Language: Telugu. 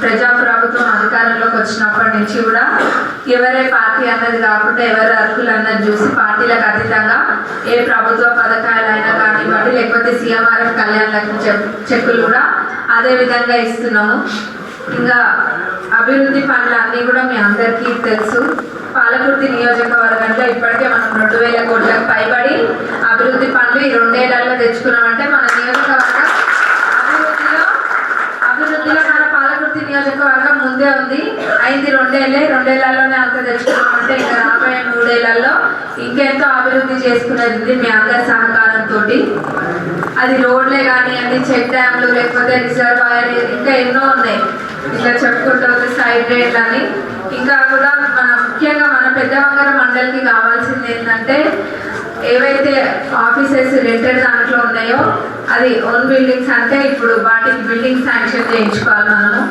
ప్రజాప్రభుత్వం అధికారంలోకి వచ్చినప్పటి నుంచి కూడా ఎవరే పార్టీ అన్నది కాకుండా ఎవరు అర్హులు అన్నది చూసి పార్టీలకు అతీతంగా ఏ ప్రభుత్వ పథకాలైనా కానివ్వండి, లేకపోతే సీఎంఆర్ఎఫ్ కళ్యాణ లక్ష్మి చెక్కులు కూడా అదే విధంగా ఇస్తున్నాము. ఇంకా అభివృద్ధి పనులు అన్నీ కూడా మీ అందరికీ తెలుసు. పాలకుర్తి నియోజకవర్గంలో ఇప్పటికే మనం 2000 కోట్లకు పైబడి అభివృద్ధి పనులు ఈ 2 ఏళ్లలో తెచ్చుకున్నామంటే మన నియోజకవర్గం అభివృద్ధిలో మన పాలకుర్తి నియోజకవర్గం ముందే ఉంది. అయింది 2 ఏళ్ళే, 2 ఏళ్లలోనే అంత తెచ్చుకున్నామంటే ఇంకా రాబోయే 3 ఏళ్లలో ఇంకెంతో అభివృద్ధి చేసుకునేది మీ అందరి సహకారంతో. అది రోడ్లే కానివ్వండి, చెక్ డ్యామ్లు, లేకపోతే రిజర్వాయర్, ఇంకా ఎన్నో ఉన్నాయి. ఇట్లా చెప్పుకుంటూ వస్తే సైడ్ రేట్లు అని ఇంకా కూడా ముఖ్యంగా మన పెద్దవంగర మండలికి కావాల్సింది ఏంటంటే ఏవైతే ఆఫీసెస్ రెంటెడ్ దాంట్లో ఉన్నాయో అది ఓన్ బిల్డింగ్స్ అంటే ఇప్పుడు వాటికి బిల్డింగ్ శాంక్షన్ చేయించుకోవాలి మనము.